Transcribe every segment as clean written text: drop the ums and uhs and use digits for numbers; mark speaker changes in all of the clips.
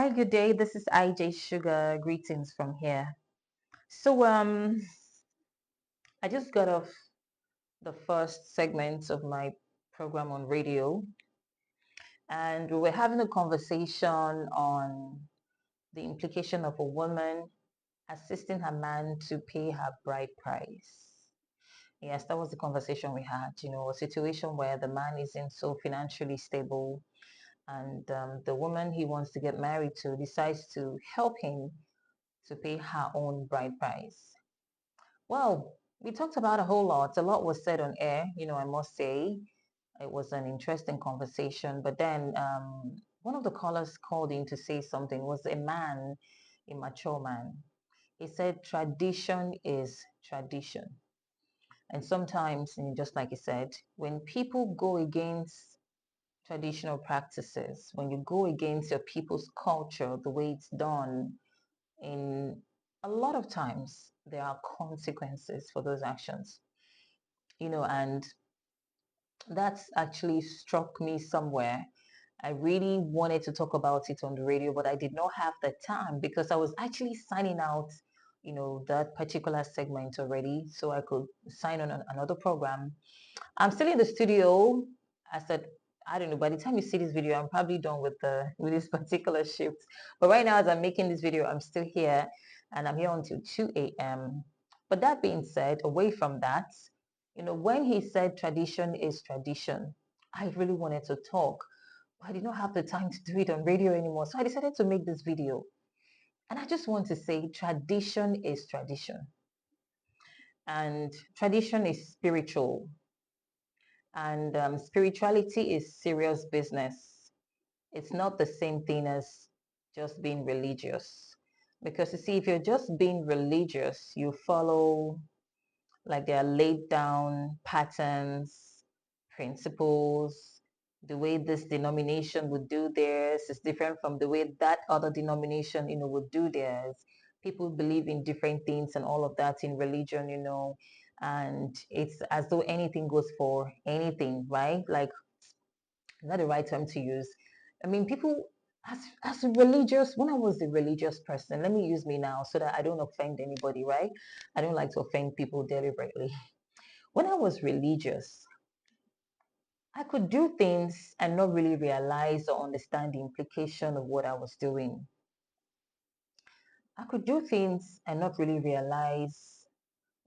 Speaker 1: Hi, good day. This is IJ Sugar. Greetings from here. So, I just got off the first segment of my program on radio, and we were having a conversation on the implication of a woman assisting her man to pay her bride price. Yes, that was the conversation we had. A situation where the man isn't so financially stable, and the woman he wants to get married to decides to help him to pay her own bride price. Well, we talked about a whole lot. A lot was said on air, I must say. It was an interesting conversation. But then one of the callers called in to say something. It was a man, a mature man. He said, tradition is tradition. And sometimes, just like he said, when people go against traditional practices, when you go against your people's culture, the way it's done, in a lot of times there are consequences for those actions, and that's actually struck me somewhere. I really wanted to talk about it on the radio, but I did not have the time because I was actually signing out, that particular segment already, so I could sign on another program. I'm still in the studio. I said, I don't know, by the time you see this video, I'm probably done with this particular shift. But right now, as I'm making this video, I'm still here and I'm here until 2 a.m. But that being said, away from that, when he said tradition is tradition, I really wanted to talk, but I did not have the time to do it on radio anymore. So I decided to make this video. And I just want to say tradition is tradition. And tradition is spiritual. And spirituality is serious business. It's not the same thing as just being religious. Because you see, if you're just being religious, you follow like there are laid down patterns, principles. The way this denomination would do theirs is different from the way that other denomination, would do theirs. People believe in different things and all of that in religion, and it's as though anything goes for anything, right? Like, not the right term to use. I mean, people as religious, when I was a religious person, let me use me now so that I don't offend anybody, right? I don't like to offend people deliberately. When I was religious, I could do things and not really realize or understand the implication of what I was doing. I could do things and not really realize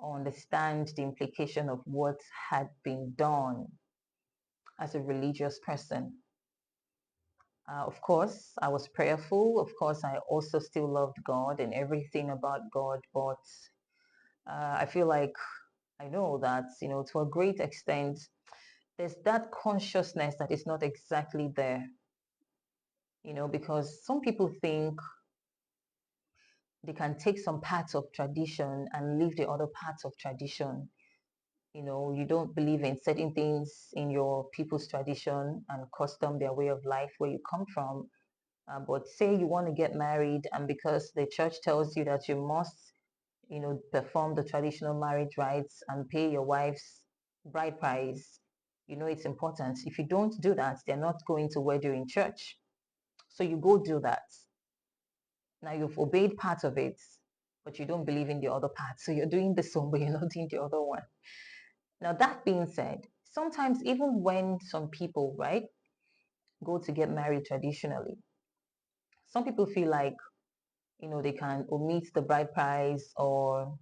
Speaker 1: or understand the implication of what had been done as a religious person. Of course, I was prayerful. Of course, I also still loved God and everything about God. But I feel like I know that, to a great extent, there's that consciousness that is not exactly there, because some people think they can take some parts of tradition and leave the other parts of tradition. You don't believe in certain things in your people's tradition and custom, their way of life, where you come from. But say you want to get married, and because the church tells you that you must, perform the traditional marriage rites and pay your wife's bride price, it's important. If you don't do that, they're not going to wed you in church. So you go do that. Now you've obeyed part of it, but you don't believe in the other part. So you're doing this one, but you're not doing the other one. Now that being said, sometimes even when some people, right, go to get married traditionally, some people feel like they can omit the bride price, or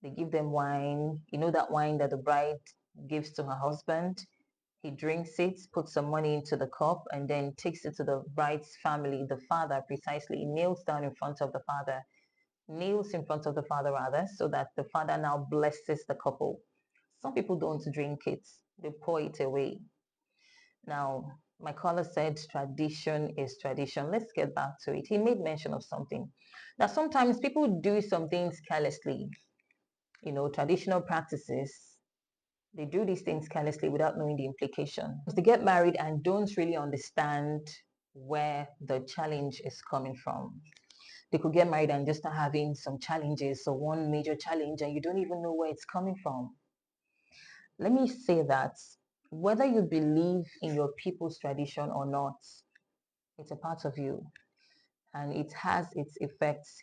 Speaker 1: they give them wine, that wine that the bride gives to her husband. He drinks it, puts some money into the cup, and then takes it to the bride's family, the father precisely. He kneels down in front of the father, kneels in front of the father rather, so that the father now blesses the couple. Some people don't drink it, they pour it away. Now, my caller said tradition is tradition. Let's get back to it. He made mention of something. That sometimes people do some things carelessly. Traditional practices, they do these things carelessly without knowing the implication. They get married and don't really understand where the challenge is coming from. They could get married and just start having some challenges, so one major challenge, and you don't even know where it's coming from. Let me say that whether you believe in your people's tradition or not, it's a part of you. and it has its effects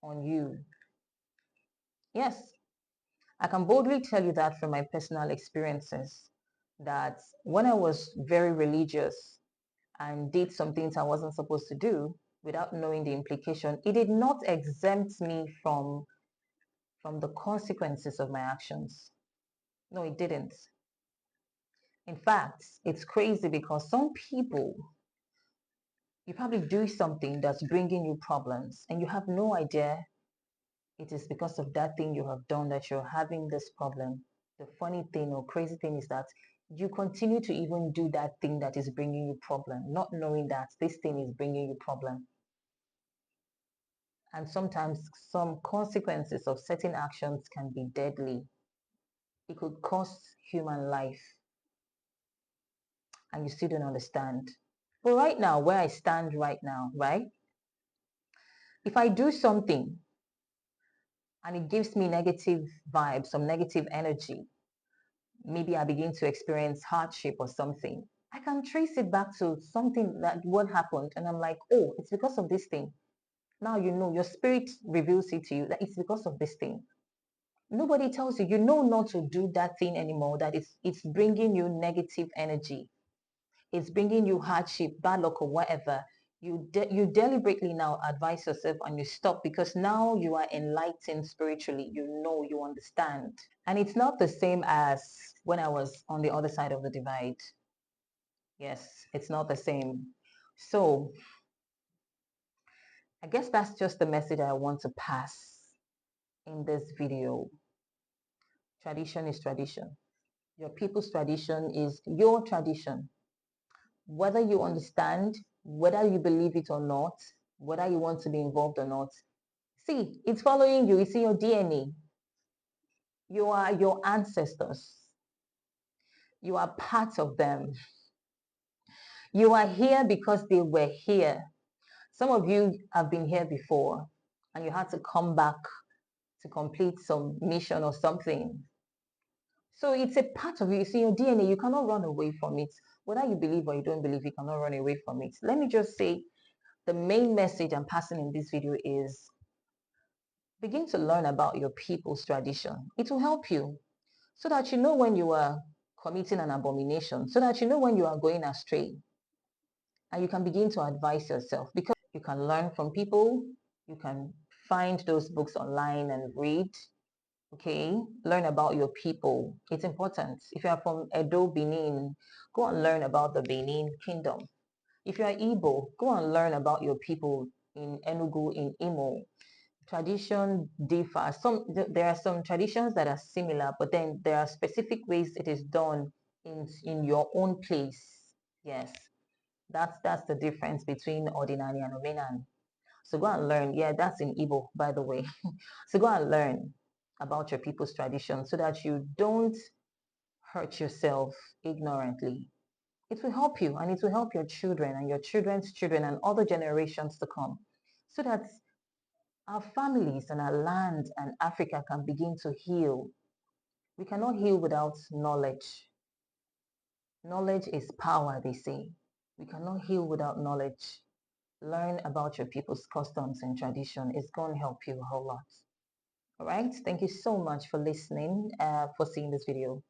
Speaker 1: on you. Yes, I can boldly tell you that from my personal experiences, that when I was very religious and did some things I wasn't supposed to do without knowing the implication, it did not exempt me from the consequences of my actions. No, it didn't. In fact, it's crazy because some people, you probably do something that's bringing you problems and you have no idea it is because of that thing you have done that you're having this problem. The funny thing or crazy thing is that you continue to even do that thing that is bringing you problem, not knowing that this thing is bringing you problem. And sometimes some consequences of certain actions can be deadly. It could cost human life and you still don't understand. But right now, where I stand right now, right? If I do something and it gives me negative vibes, some negative energy, maybe I begin to experience hardship or something, I can trace it back to something that what happened. And I'm like, oh, it's because of this thing. Now you know, your spirit reveals it to you that it's because of this thing. Nobody tells you, you know not to do that thing anymore, that it's bringing you negative energy. It's bringing you hardship, bad luck or whatever. You deliberately now advise yourself and you stop because now you are enlightened spiritually. You know, you understand. And it's not the same as when I was on the other side of the divide. Yes, it's not the same. So I guess that's just the message I want to pass in this video. Tradition is tradition. Your people's tradition is your tradition. Whether you understand, whether you believe it or not, whether you want to be involved or not, see, it's following you. It's in your DNA. You are your ancestors. You are part of them. You are here because they were here. Some of you have been here before and you had to come back to complete some mission or something. So it's a part of you. It's in your DNA. You cannot run away from it. Whether you believe or you don't believe, you cannot run away from it. Let me just say the main message I'm passing in this video is begin to learn about your people's tradition. It will help you so that you know when you are committing an abomination, so that you know when you are going astray, and you can begin to advise yourself because you can learn from people, you can find those books online and read, okay? Learn about your people. It's important. If you are from Edo, Benin, go and learn about the Benin Kingdom. If you are Igbo, go and learn about your people in Enugu, in Imo. Tradition differs. There are some traditions that are similar, but then there are specific ways it is done in your own place. Yes, that's the difference between ordinary and omenan. So go and learn. Yeah, that's in Igbo, by the way. So go and learn about your people's tradition so that you don't hurt yourself ignorantly. It will help you and it will help your children and your children's children and other generations to come so that our families and our land and Africa can begin to heal. We cannot heal without knowledge. Knowledge is power, they say. We cannot heal without knowledge. Learn about your people's customs and tradition. It's going to help you a whole lot. All right. Thank you so much for listening, for seeing this video.